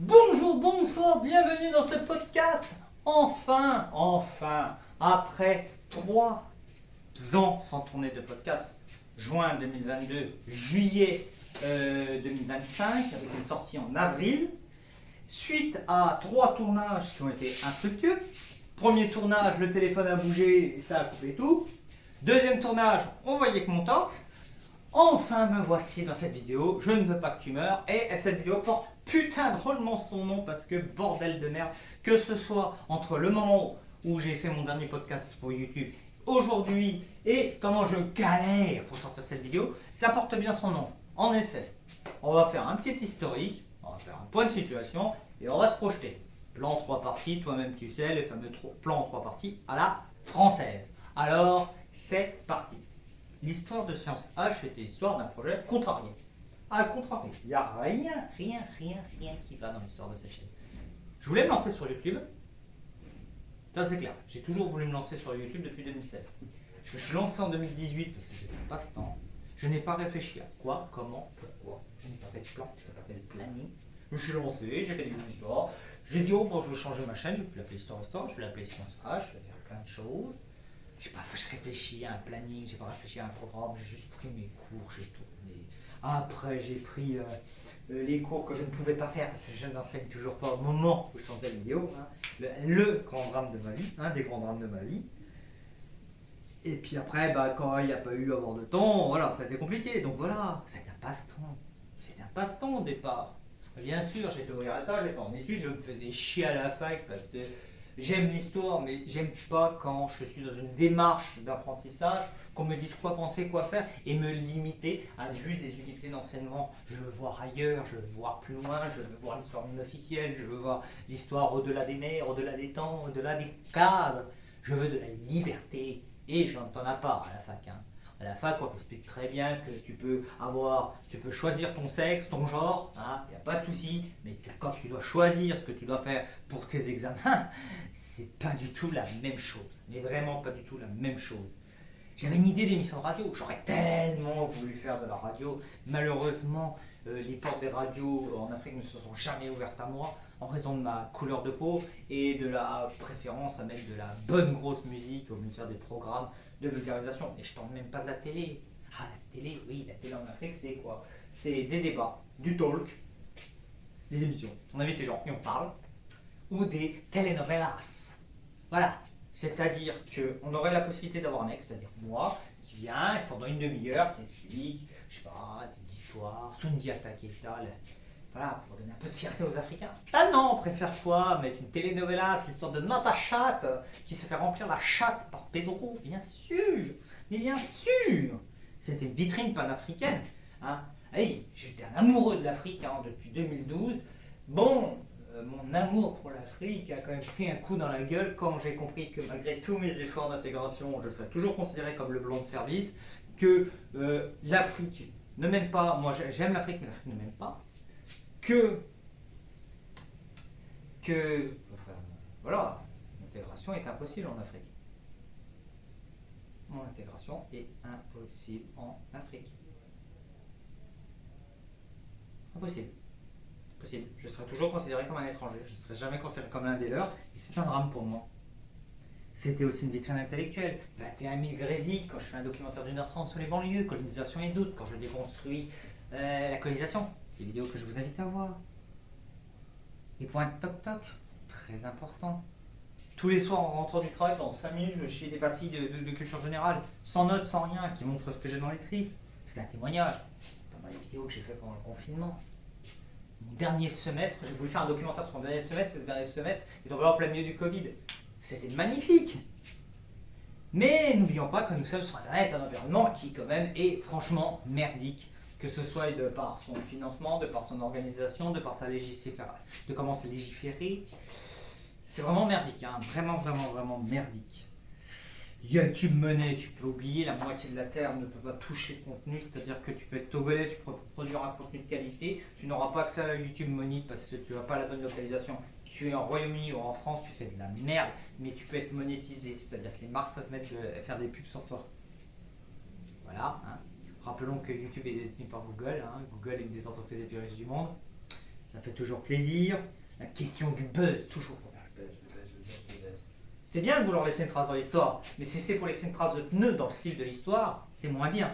Bonjour, bonsoir, bienvenue dans ce podcast. Enfin, après 3 ans sans tourner de podcast, juin 2022, juillet 2025, avec une sortie en avril, suite à 3 tournages qui ont été infructueux. Premier tournage, le téléphone a bougé et ça a coupé tout. Deuxième tournage, on voyait que mon torse. Enfin me voici dans cette vidéo, je ne veux pas que tu meurs, et cette vidéo porte putain drôlement son nom parce que bordel de merde, que ce soit entre le moment où j'ai fait mon dernier podcast pour YouTube, aujourd'hui, et comment je galère pour sortir cette vidéo, ça porte bien son nom. En effet, on va faire un petit historique, on va faire un point de situation, et on va se projeter. Plan 3 parties, toi-même tu sais, le fameux plan 3 parties à la française. Alors, c'est parti. L'histoire de Science H était l'histoire d'un projet contrarié. Ah, contrarié. Il n'y a rien qui va dans l'histoire de cette chaîne. Je voulais me lancer sur YouTube. Ça, c'est clair. J'ai toujours voulu me lancer sur YouTube depuis 2016. Je me suis lancé en 2018 parce que c'était un passe-temps. Je n'ai pas réfléchi à quoi, comment, pourquoi. Je n'ai pas fait de plan, je n'ai pas fait de planning. Je me suis lancé, j'ai fait des histoires. J'ai dit, oh, bon, je vais changer ma chaîne, je vais plus l'appeler Histoire, je vais l'appeler Science H, je vais faire plein de choses. J'ai pas réfléchi à un planning, j'ai pas réfléchi à un programme, j'ai juste pris mes cours, j'ai tourné. Après, j'ai pris les cours que je ne pouvais pas faire parce que je n'enseigne toujours pas au moment où je faisais la vidéo. Hein. Le grand drame de ma vie, un des grands drames de ma vie. Et puis après, quand il n'y a pas eu à avoir de temps, voilà, ça a été compliqué. Donc voilà, c'était un passe-temps. C'était un passe-temps au départ. Bien sûr, j'étais au RSA, j'étais en études, je me faisais chier à la fac parce que j'aime l'histoire, mais j'aime pas quand je suis dans une démarche d'apprentissage, qu'on me dise quoi penser, quoi faire, et me limiter à juste des unités d'enseignement. Je veux voir ailleurs, je veux voir plus loin, je veux voir l'histoire non officielle, je veux voir l'histoire au-delà des mers, au-delà des temps, au-delà des cadres. Je veux de la liberté, et je n'en as pas à la fac. Hein. À la fac, on t'explique très bien que tu peux choisir ton sexe, ton genre, hein, il n'y a pas de souci, mais que quand tu dois choisir ce que tu dois faire pour tes examens, c'est pas du tout la même chose. Mais vraiment pas du tout la même chose. J'avais une idée d'émission de radio, j'aurais tellement voulu faire de la radio. Malheureusement, les portes des radios en Afrique ne se sont jamais ouvertes à moi en raison de ma couleur de peau et de la préférence à mettre de la bonne grosse musique au lieu de faire des programmes de vulgarisation. Et je parle même pas de la télé. Ah, la télé, oui, la télé en Afrique, c'est quoi? C'est des débats, du talk, des émissions. On invite les gens et on parle. Ou des telenovelas. Voilà. C'est-à-dire qu'on aurait la possibilité d'avoir un mec, c'est-à-dire moi, qui vient et pendant une demi-heure, qui explique, je sais pas, des histoires, Sundiata Keita, voilà, pour donner un peu de fierté aux Africains. Ah non, on préfère quoi? Mettre une telenovela, c'est l'histoire de Nata Chatte, qui se fait remplir la chatte par Pedro, bien sûr, mais bien sûr. C'était une vitrine panafricaine. Hein. Hey, j'étais un amoureux de l'Afrique hein, depuis 2012. Bon, mon amour pour l'Afrique a quand même pris un coup dans la gueule quand j'ai compris que malgré tous mes efforts d'intégration, je serais toujours considéré comme le blanc de service, que l'Afrique ne m'aime pas, moi j'aime l'Afrique mais l'Afrique ne m'aime pas, enfin, voilà, l'intégration est impossible en Afrique. Mon intégration est impossible en Afrique. Impossible. Possible. Je serai toujours considéré comme un étranger, je ne serai jamais considéré comme l'un des leurs, et c'est un drame pour moi. C'était aussi une vitrine intellectuelle. 21 000 grésiques, quand je fais un documentaire d'1h30 sur les banlieues, colonisation et doute, quand je déconstruis la colonisation. Des vidéos que je vous invite à voir. Les points toc-toc, très important. Tous les soirs en rentrant du travail, dans 5 minutes, je me chie des pastilles de culture générale, sans notes, sans rien, qui montrent ce que j'ai dans les tripes. C'est un témoignage. Dans les vidéos que j'ai fait pendant le confinement. Mon dernier semestre, j'ai voulu faire un documentaire sur mon dernier semestre, et ce dernier semestre est tombé en plein milieu du Covid. C'était magnifique. Mais n'oublions pas que nous sommes sur Internet, un environnement qui quand même est franchement merdique. Que ce soit de par son financement, de par son organisation, de par sa légifération, de comment c'est légiféré. C'est vraiment merdique, hein. Vraiment merdique. YouTube Money, tu peux oublier, la moitié de la terre ne peut pas toucher le contenu, c'est-à-dire que tu peux être togolais, tu peux produire un contenu de qualité, tu n'auras pas accès à la YouTube Money parce que tu n'as pas la bonne localisation. Tu es en Royaume-Uni ou en France, tu fais de la merde, mais tu peux être monétisé, c'est-à-dire que les marques peuvent faire des pubs sur toi. Voilà. Hein. Rappelons que YouTube est détenu par Google, hein. Google est une des entreprises les plus riches du monde. Ça fait toujours plaisir. La question du buzz, toujours pour faire le buzz, le buzz, le buzz, le buzz. C'est bien de vouloir laisser une trace dans l'histoire, mais si c'est pour laisser une trace de pneu dans le style de l'histoire, c'est moins bien.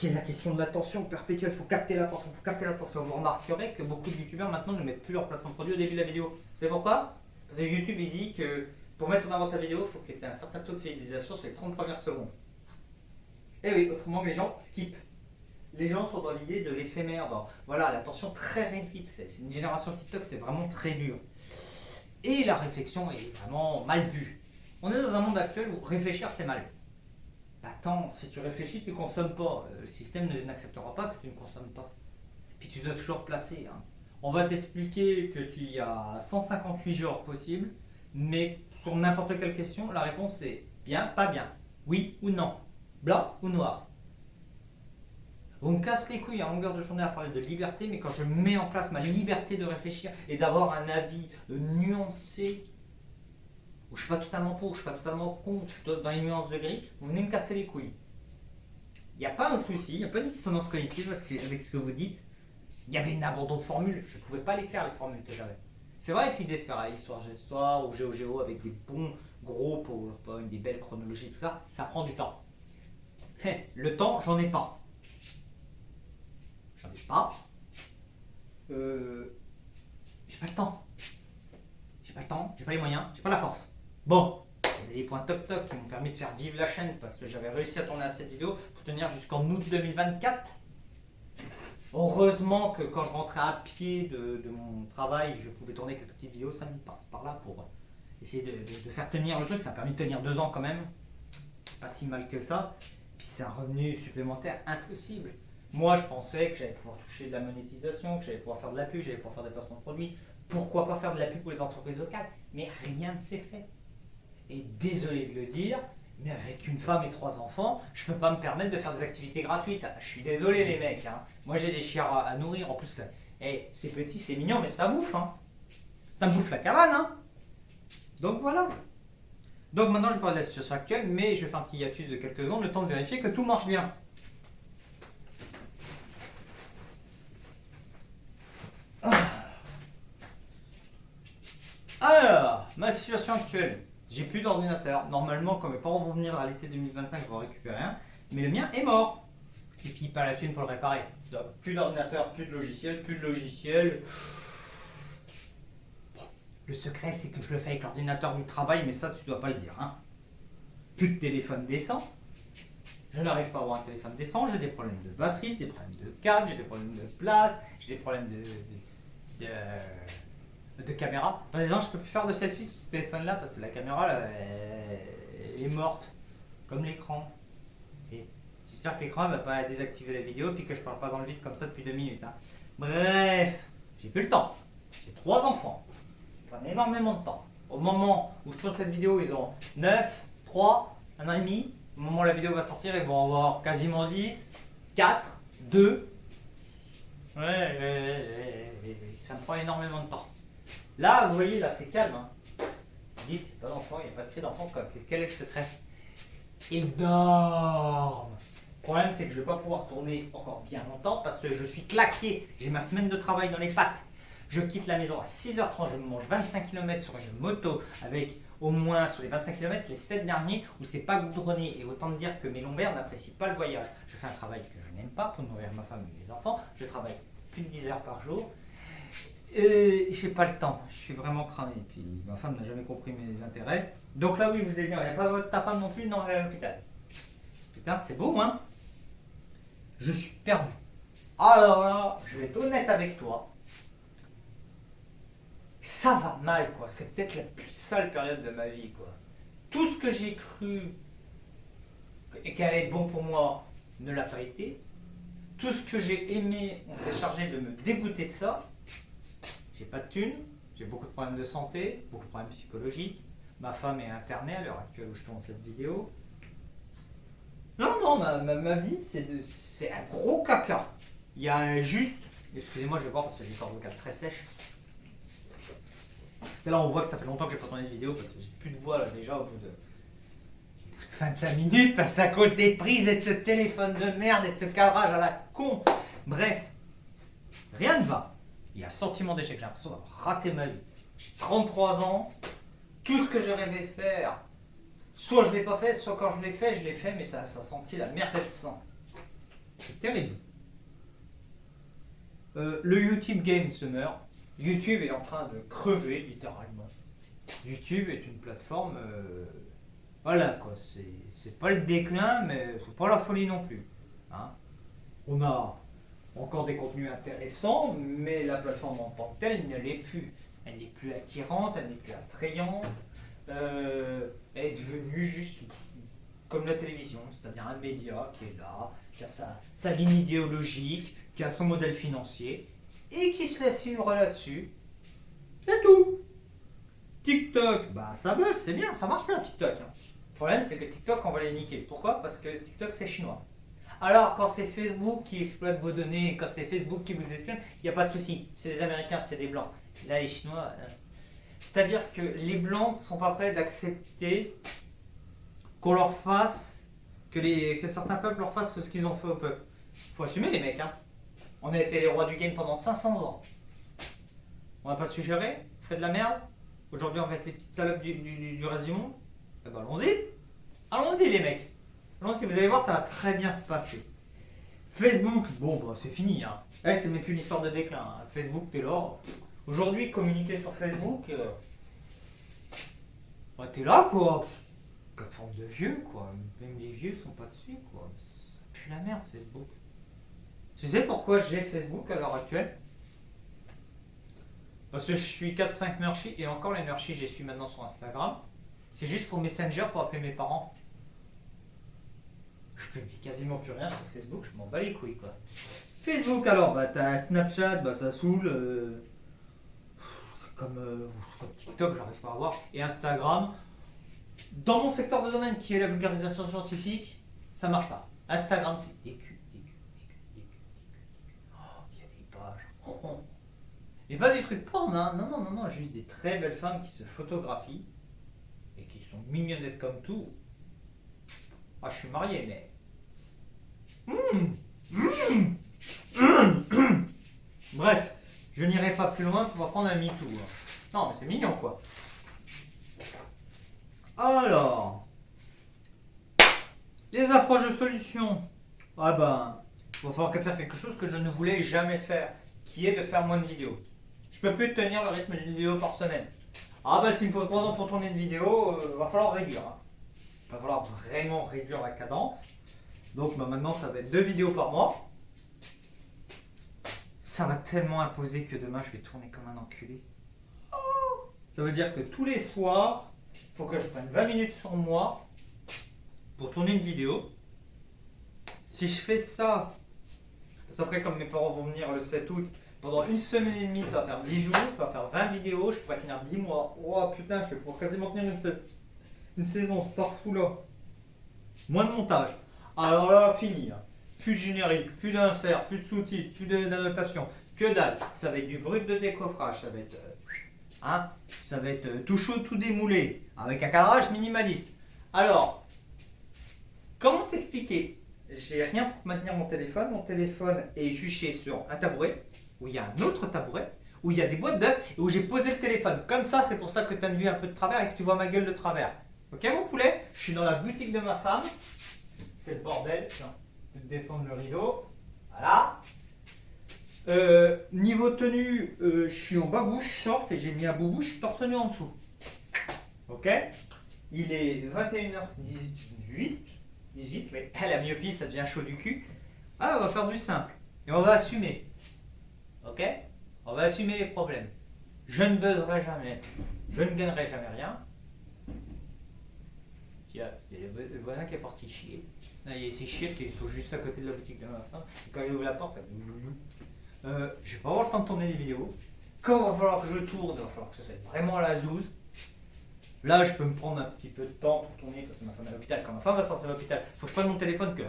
La question de l'attention perpétuelle, il faut capter l'attention, Vous remarquerez que beaucoup de youtubeurs maintenant ne mettent plus leur placement de produit au début de la vidéo. C'est pourquoi? Parce que YouTube il dit que pour mettre en avant ta vidéo, il faut que tu aies un certain taux de fidélisation sur les 30 premières secondes. Et oui, autrement les gens skippent. Les gens sont dans l'idée de l'éphémère. Voilà, l'attention très réduite. C'est une génération TikTok, c'est vraiment très dur. Et la réflexion est vraiment mal vue. On est dans un monde actuel où réfléchir c'est mal. Attends, si tu réfléchis, tu ne consommes pas. Le système n'acceptera pas que tu ne consommes pas. Puis tu dois toujours placer. On va t'expliquer que tu y as 158 genres possibles, mais sur n'importe quelle question, la réponse c'est bien, pas bien, oui ou non, blanc ou noir. On me casse les couilles à longueur de journée à parler de liberté, mais quand je mets en place ma liberté de réfléchir et d'avoir un avis nuancé, où je ne suis pas totalement pour, je ne suis pas totalement contre, je suis dans les nuances de gris, vous venez me casser les couilles. Il n'y a pas un souci, il n'y a pas de dissonance cognitive avec ce que vous dites. Il y avait une abandon de formules, je ne pouvais pas les faire, les formules que j'avais. C'est vrai que l'idée de faire histoire ou géo avec des bons gros PowerPoint, des belles chronologies, tout ça, ça prend du temps. Le temps, j'en ai pas. J'en ai pas. J'ai pas le temps. J'ai pas le temps, j'ai pas les moyens, j'ai pas la force. Bon, il y a des points top qui m'ont permis de faire vivre la chaîne parce que j'avais réussi à tourner à cette vidéo pour tenir jusqu'en août 2024. Heureusement que quand je rentrais à pied de mon travail, je pouvais tourner quelques petites vidéos, ça me passe par là pour essayer de faire tenir le truc. Ça a permis de tenir 2 ans quand même, pas si mal que ça. Puis c'est un revenu supplémentaire impossible. Moi je pensais que j'allais pouvoir toucher de la monétisation, que j'allais pouvoir faire de la pub, que j'allais pouvoir faire des placements de produits. Pourquoi pas faire de la pub pour les entreprises locales? Mais rien ne s'est fait. Et désolé de le dire, mais avec une femme et 3 enfants, je peux pas me permettre de faire des activités gratuites. Je suis désolé les mecs. Moi j'ai des chiens à nourrir. En plus, c'est petit, c'est mignon, mais ça bouffe. Ça me bouffe la cabane. Donc voilà. Donc maintenant je parle de la situation actuelle, mais je vais faire un petit hiatus de quelques secondes, le temps de vérifier que tout marche bien. Alors, ma situation actuelle. J'ai plus d'ordinateur. Normalement, quand mes parents vont venir à l'été 2025, je vais en récupérer un. Mais le mien est mort. Et puis pas la thune pour le réparer. Donc, plus d'ordinateur, plus de logiciel, Bon, le secret, c'est que je le fais avec l'ordinateur du travail, mais ça, tu dois pas le dire. Plus de téléphone décent. Je n'arrive pas à avoir un téléphone décent. J'ai des problèmes de batterie, j'ai des problèmes de câble, j'ai des problèmes de place, j'ai des problèmes de caméra. Par exemple, je peux plus faire de selfie sur ce téléphone là parce que la caméra là, elle est morte, comme l'écran. Et j'espère que l'écran va pas désactiver la vidéo puis que je parle pas dans le vide comme ça depuis 2 minutes. Bref, j'ai plus le temps. J'ai 3 enfants. Ça prend énormément de temps. Au moment où je tourne cette vidéo, ils ont 9, 3, 1 an et demi. Au moment où la vidéo va sortir, ils vont avoir quasiment 10, 4, 2. Ça me prend énormément de temps. Là, vous voyez, là, c'est calme. Dites, il n'y a pas d'enfant, il n'y a pas de cri d'enfant. Quel est le secret? Ils dorment. Le problème, c'est que je ne vais pas pouvoir tourner encore bien longtemps parce que je suis claqué. J'ai ma semaine de travail dans les pattes. Je quitte la maison à 6h30, je me mange 25 km sur une moto avec au moins sur les 25 km les 7 derniers où c'est pas goudronné. Et autant dire que mes lombaires n'apprécient pas le voyage. Je fais un travail que je n'aime pas pour nourrir ma femme et mes enfants. Je travaille plus de 10 heures par jour. J'ai pas le temps, je suis vraiment cramé. Puis ma femme n'a jamais compris mes intérêts. Donc là, oui, vous allez dire, il n'y a pas ta femme non plus, non, elle est à l'hôpital. Putain, c'est beau, Je suis perdu. Alors là, je vais être honnête avec toi. Ça va mal, quoi. C'est peut-être la plus sale période de ma vie, quoi. Tout ce que j'ai cru et qu'elle allait être bon pour moi ne l'a pas été. Tout ce que j'ai aimé, on s'est chargé de me dégoûter de ça. J'ai pas de thunes, j'ai beaucoup de problèmes de santé, beaucoup de problèmes psychologiques. Ma femme est internée à l'heure actuelle où je tourne cette vidéo. Non, ma vie, c'est un gros caca. Il y a juste... Excusez-moi, je vais voir parce que j'ai une corde vocale très sèche. C'est là où on voit que ça fait longtemps que j'ai pas tourné de vidéo parce que j'ai plus de voix là déjà au bout de 25 minutes parce que c'est à cause des prises et de ce téléphone de merde et de ce cadrage à la con. Bref, rien ne va. Il y a un sentiment d'échec, j'ai l'impression d'avoir raté ma vie. J'ai 33 ans, tout ce que je rêvais faire, soit je ne l'ai pas fait, soit quand je l'ai fait, mais ça a senti la merde et le sang. C'est terrible. Le YouTube Game se meurt. YouTube est en train de crever, littéralement. YouTube est une plateforme... voilà quoi, c'est pas le déclin, mais c'est pas la folie non plus. Hein. On a encore des contenus intéressants, mais la plateforme en tant que telle, elle ne l'est plus. Elle n'est plus attirante, elle n'est plus attrayante. Elle est devenue juste comme la télévision, c'est-à-dire un média qui est là, qui a sa ligne idéologique, qui a son modèle financier, et qui se laisse suivre là-dessus. C'est tout. TikTok, bah ça buzz, c'est bien, ça marche bien TikTok. Hein. Le problème c'est que TikTok on va les niquer. Pourquoi? Parce que TikTok c'est chinois. Alors quand c'est Facebook qui exploite vos données, quand c'est Facebook qui vous espionne, il n'y a pas de souci. C'est des Américains, c'est des Blancs. Là les Chinois... C'est-à-dire que les Blancs ne sont pas prêts d'accepter qu'on leur fasse, que certains peuples leur fassent ce qu'ils ont fait au peuple. Faut assumer les mecs. Hein. On a été les rois du game pendant 500 ans. On n'a pas su gérer, on fait de la merde. Aujourd'hui on va être les petites salopes du reste du monde. Eh ben, allons-y. Allons-y les mecs. Allons-y, vous allez voir, ça va très bien se passer. Facebook, bon bah, c'est fini. Hein. Là, c'est même plus une histoire de déclin. Hein. Facebook, t'es là. Aujourd'hui, communiquer sur Facebook, bah, t'es là quoi. Plateforme de vieux quoi. Même les vieux sont pas dessus quoi. Ça pue la merde Facebook. Tu sais pourquoi j'ai Facebook à l'heure actuelle? Parce que je suis 4-5 Murchis et encore les Murchis, je les suis maintenant sur Instagram. C'est juste pour Messenger pour appeler mes parents. Je fais quasiment plus rien sur Facebook, je m'en bats les couilles quoi. Facebook alors, bah t'as Snapchat, bah ça saoule. Comme TikTok, j'arrive pas à voir. Et Instagram. Dans mon secteur de domaine qui est la vulgarisation scientifique, ça marche pas. Instagram c'est des culs. Oh, il y a des pages. Et pas des trucs porn, hein. Non, juste des très belles femmes qui se photographient et qui sont mignonnettes comme tout. Ah, je suis marié, mais. Bref, je n'irai pas plus loin pour prendre un MeToo. Hein. Non, mais c'est mignon quoi. Alors, les approches de solutions. Ah ben, il va falloir faire quelque chose que je ne voulais jamais faire, qui est de faire moins de vidéos. Je peux plus tenir le rythme d'une vidéo par semaine. Ah ben, s'il me faut 3 ans pour tourner une vidéo, va falloir réduire. Hein. Va falloir vraiment réduire la cadence. Donc bah, maintenant, ça va être 2 vidéos par mois. Ça va tellement imposer que demain, je vais tourner comme un enculé. Ça veut dire que tous les soirs, il faut que je prenne 20 minutes sur moi pour tourner une vidéo. Si je fais ça, après comme mes parents vont venir le 7 août, pendant 1 semaine et demie, ça va faire 10 jours, ça va faire 20 vidéos, je pourrais finir 10 mois. Oh putain, je vais pouvoir quasiment tenir une saison, start fou là. Moins de montage. Alors là, fini. Hein. Plus de générique, plus d'insert, plus de sous-titres, plus d'annotation. Que dalle. Ça va être du brut de décoffrage, ça va être... ça va être tout chaud, tout démoulé, avec un cadrage minimaliste. Alors, comment t'expliquer? J'ai rien pour maintenir mon téléphone. Mon téléphone est juché sur un tabouret, où il y a un autre tabouret, où il y a des boîtes d'œufs, et où j'ai posé le téléphone. Comme ça, c'est pour ça que tu as une vue un peu de travers et que tu vois ma gueule de travers. Ok mon poulet? Je suis dans la boutique de ma femme. C'est le bordel. Tiens, je vais descendre le rideau. Voilà. Niveau tenue, je suis en babouche, short et j'ai mis un boubouche torse nu en dessous. Ok. Il est 21h18. 18, mais la myopie ça devient chaud du cul. Ah, on va faire du simple. Et on va assumer. Ok. On va assumer les problèmes. Je ne buzzerai jamais. Je ne gagnerai jamais rien. Il y a le voisin qui est parti chier. Là, il y a ces chiottes qui sont juste à côté de la boutique de ma femme. Et quand il ouvre la porte, je vais pas avoir le temps de tourner des vidéos. Quand il va falloir que je tourne, il va falloir que ça soit vraiment à la zouze. Là, je peux me prendre un petit peu de temps pour tourner parce que ma femme est à l'hôpital. Quand ma femme va sortir de l'hôpital, il faut que je prenne mon téléphone, que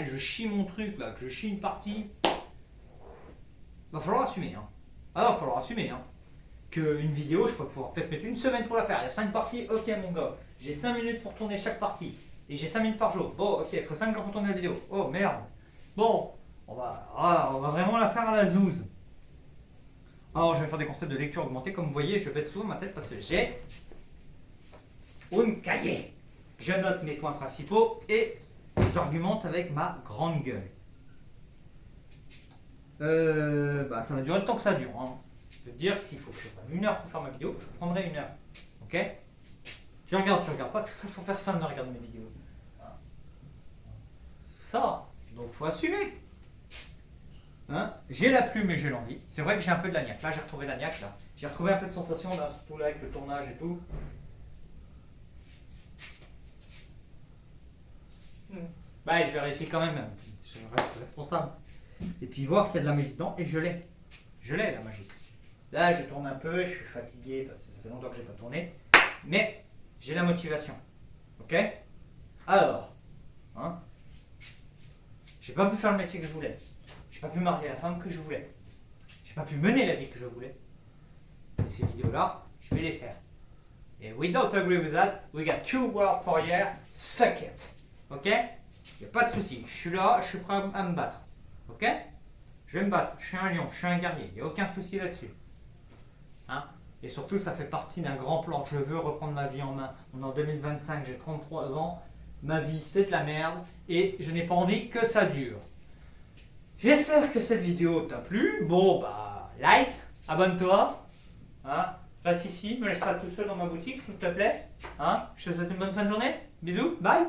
je chie mon truc, là, que je chie une partie. Il va falloir assumer. Hein. Ah, il va falloir assumer. Hein. Qu'une vidéo, je peux pouvoir peut-être mettre 1 semaine pour la faire. Il y a 5 parties, ok mon gars. J'ai 5 minutes pour tourner chaque partie. Et j'ai 5 minutes par jour. Bon, ok, il faut 5 jours pour tourner la vidéo. Oh merde. Bon, on va vraiment la faire à la zouze. Alors, je vais faire des concepts de lecture augmentée. Comme vous voyez, je baisse souvent ma tête parce que j'ai un cahier. Je note mes points principaux et j'argumente avec ma grande gueule. Ça va durer le temps que ça dure. Hein. Je veux dire, s'il faut que je prenne 1 heure pour faire ma vidéo, je prendrai 1 heure. Ok? Tu regardes pas. De toute façon, personne ne regarde mes vidéos. Ça, donc faut assumer. Hein, j'ai la plume et j'ai l'envie. C'est vrai que j'ai un peu de l'agnac. Là, j'ai retrouvé l'agnac. Là, j'ai retrouvé un peu de sensation là, surtout là avec le tournage et tout. Bah, je vérifie quand même. Je reste responsable. Et puis voir s'il y a de la magie dedans. Et je l'ai. Je l'ai la magie. Là, je tourne un peu. Je suis fatigué parce que ça fait longtemps que j'ai pas tourné. Mais j'ai la motivation. Ok? Alors, hein, j'ai pas pu faire le métier que je voulais. J'ai pas pu marier la femme que je voulais. J'ai pas pu mener la vie que je voulais. Et ces vidéos-là, je vais les faire. Et we don't agree with that. We got 2 words for year. Suck it. Ok? Y a pas de souci. Je suis là, je suis prêt à me battre. Ok? Je vais me battre. Je suis un lion, je suis un guerrier. Y a aucun souci là-dessus. Hein? Et surtout, ça fait partie d'un grand plan. Je veux reprendre ma vie en main. On est en 2025, j'ai 33 ans. Ma vie, c'est de la merde. Et je n'ai pas envie que ça dure. J'espère que cette vidéo t'a plu. Bon, bah, like, abonne-toi. Hein, reste ici, me laisse pas tout seul dans ma boutique, s'il te plaît. Hein, je te souhaite une bonne fin de journée. Bisous, bye.